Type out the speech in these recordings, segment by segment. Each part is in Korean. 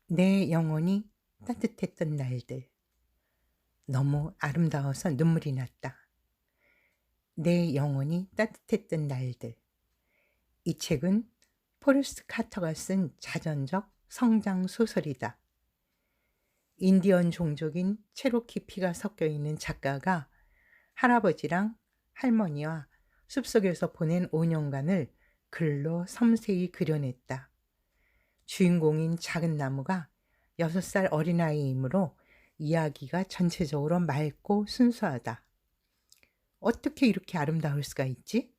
내 영혼이 따뜻했던 날들. 너무 아름다워서 눈물이 났다. 내 영혼이 따뜻했던 날들. 이 책은 포레스트 카터가 쓴 자전적 성장 소설이다. 인디언 종족인 체로키 피가 섞여 있는 작가가 할아버지랑 할머니와 숲속에서 보낸 5년간을 글로 섬세히 그려냈다. 주인공인 작은 나무가 6살 어린아이이므로 이야기가 전체적으로 맑고 순수하다. 어떻게 이렇게 아름다울 수가 있지?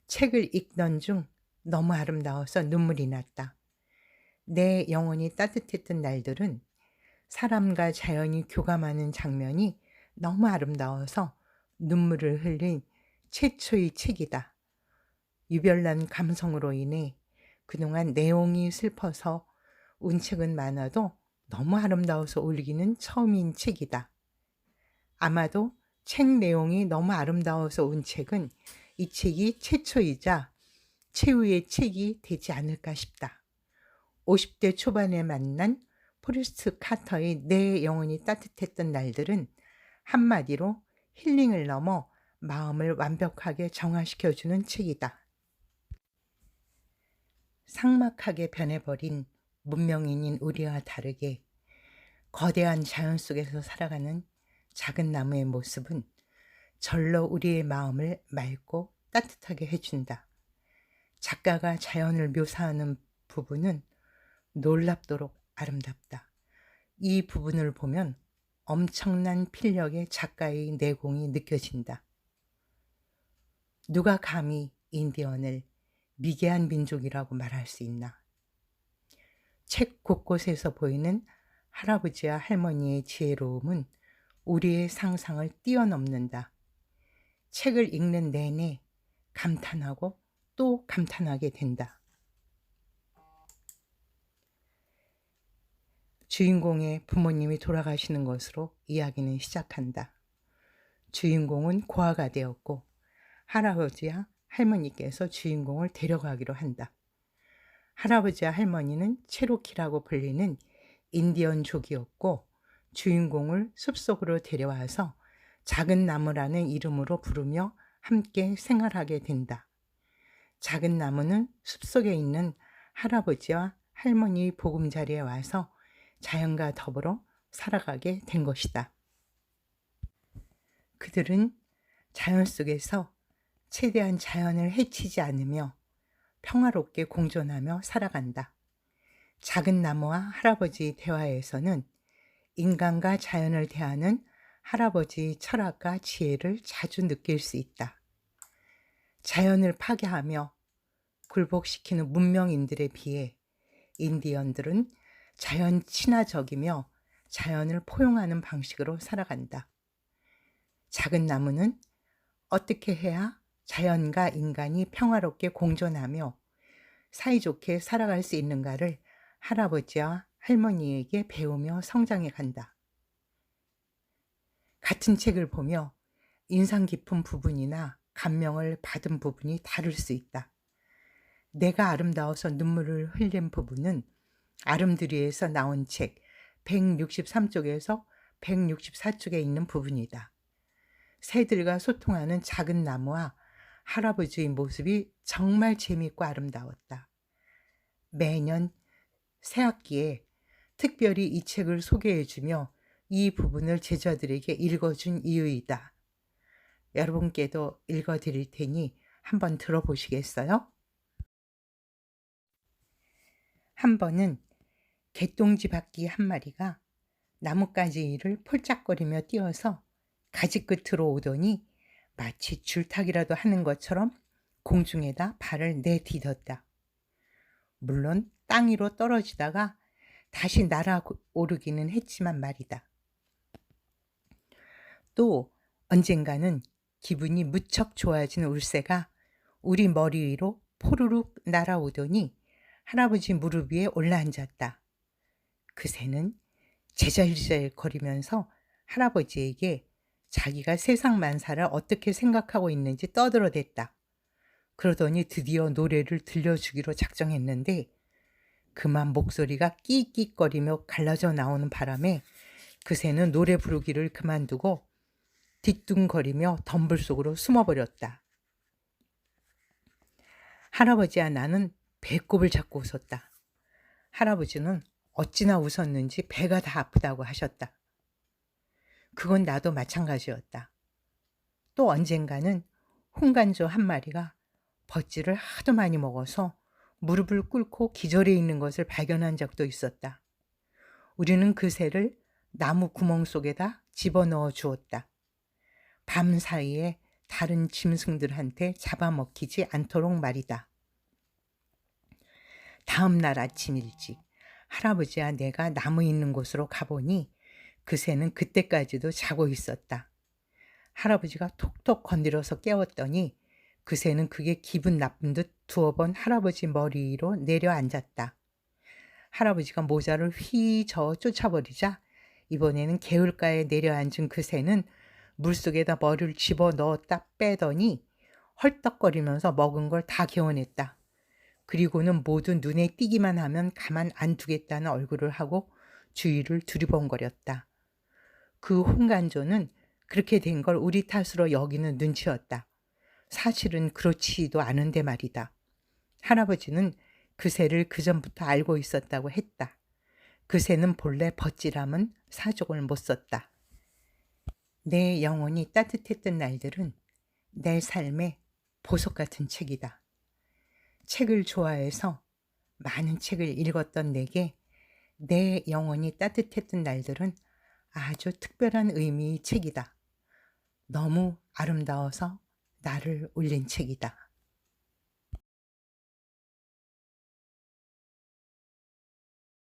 책을 읽던 중 너무 아름다워서 눈물이 났다. 내 영혼이 따뜻했던 날들은 사람과 자연이 교감하는 장면이 너무 아름다워서 눈물을 흘린 최초의 책이다. 유별난 감성으로 인해 그동안 내용이 슬퍼서 운 책은 많아도 너무 아름다워서 울기는 처음인 책이다. 아마도 책 내용이 너무 아름다워서 운 책은 이 책이 최초이자 최후의 책이 되지 않을까 싶다. 50대 초반에 만난 포레스트 카터의 내 영혼이 따뜻했던 날들은 한마디로 힐링을 넘어 마음을 완벽하게 정화시켜주는 책이다. 삭막하게 변해버린 문명인인 우리와 다르게 거대한 자연 속에서 살아가는 작은 나무의 모습은 절로 우리의 마음을 맑고 따뜻하게 해준다. 작가가 자연을 묘사하는 부분은 놀랍도록 아름답다. 이 부분을 보면 엄청난 필력의 작가의 내공이 느껴진다. 누가 감히 인디언을 미개한 민족이라고 말할 수 있나? 책 곳곳에서 보이는 할아버지와 할머니의 지혜로움은 우리의 상상을 뛰어넘는다. 책을 읽는 내내 감탄하고 또 감탄하게 된다. 주인공의 부모님이 돌아가시는 것으로 이야기는 시작한다. 주인공은 고아가 되었고 할아버지와 할머니께서 주인공을 데려가기로 한다. 할아버지와 할머니는 체로키라고 불리는 인디언족이었고 주인공을 숲속으로 데려와서 작은 나무라는 이름으로 부르며 함께 생활하게 된다. 작은 나무는 숲속에 있는 할아버지와 할머니의 보금자리에 와서 자연과 더불어 살아가게 된 것이다. 그들은 자연 속에서 최대한 자연을 해치지 않으며 평화롭게 공존하며 살아간다. 작은 나무와 할아버지의 대화에서는 인간과 자연을 대하는 할아버지의 철학과 지혜를 자주 느낄 수 있다. 자연을 파괴하며 굴복시키는 문명인들에 비해 인디언들은 자연 친화적이며 자연을 포용하는 방식으로 살아간다. 작은 나무는 어떻게 해야 자연과 인간이 평화롭게 공존하며 사이좋게 살아갈 수 있는가를 할아버지와 할머니에게 배우며 성장해 간다. 같은 책을 보며 인상 깊은 부분이나 감명을 받은 부분이 다를 수 있다. 내가 아름다워서 눈물을 흘린 부분은 아름드리에서 나온 책 163쪽에서 164쪽에 있는 부분이다. 새들과 소통하는 작은 나무와 할아버지의 모습이 정말 재미있고 아름다웠다. 매년 새학기에 특별히 이 책을 소개해주며 이 부분을 제자들에게 읽어준 이유이다. 여러분께도 읽어드릴 테니 한번 들어보시겠어요? 한 번은 개똥지 바퀴 한 마리가 나뭇가지를 폴짝거리며 뛰어서 가지 끝으로 오더니 마치 줄타기라도 하는 것처럼 공중에다 발을 내디뎠다. 물론 땅 위로 떨어지다가 다시 날아오르기는 했지만 말이다. 또 언젠가는 기분이 무척 좋아진 울새가 우리 머리 위로 포르륵 날아오더니 할아버지 무릎 위에 올라앉았다. 그 새는 제잘제잘 거리면서 할아버지에게 자기가 세상 만사를 어떻게 생각하고 있는지 떠들어댔다. 그러더니 드디어 노래를 들려주기로 작정했는데 그만 목소리가 끽끽거리며 갈라져 나오는 바람에 그 새는 노래 부르기를 그만두고 뒤뚱거리며 덤불 속으로 숨어버렸다. 할아버지와 나는 배꼽을 잡고 웃었다. 할아버지는 어찌나 웃었는지 배가 다 아프다고 하셨다. 그건 나도 마찬가지였다. 또 언젠가는 홍간조 한 마리가 버찌를 하도 많이 먹어서 무릎을 꿇고 기절해 있는 것을 발견한 적도 있었다. 우리는 그 새를 나무 구멍 속에다 집어넣어 주었다. 밤 사이에 다른 짐승들한테 잡아먹히지 않도록 말이다. 다음 날 아침 일찍 할아버지와 내가 나무 있는 곳으로 가보니 그 새는 그때까지도 자고 있었다. 할아버지가 톡톡 건드려서 깨웠더니 그 새는 그게 기분 나쁜 듯 두어 번 할아버지 머리 위로 내려앉았다. 할아버지가 모자를 휘 저어 쫓아버리자 이번에는 개울가에 내려앉은 그 새는 물속에다 머리를 집어넣었다 빼더니 헐떡거리면서 먹은 걸 다 개워냈다. 그리고는 모두 눈에 띄기만 하면 가만 안 두겠다는 얼굴을 하고 주위를 두리번거렸다. 그 홍간조는 그렇게 된 걸 우리 탓으로 여기는 눈치였다. 사실은 그렇지도 않은데 말이다. 할아버지는 그 새를 그전부터 알고 있었다고 했다. 그 새는 본래 버찌람은 사족을 못 썼다. 내 영혼이 따뜻했던 날들은 내 삶의 보석 같은 책이다. 책을 좋아해서 많은 책을 읽었던 내게 내 영혼이 따뜻했던 날들은 아주 특별한 의미의 책이다. 너무 아름다워서 나를 울린 책이다.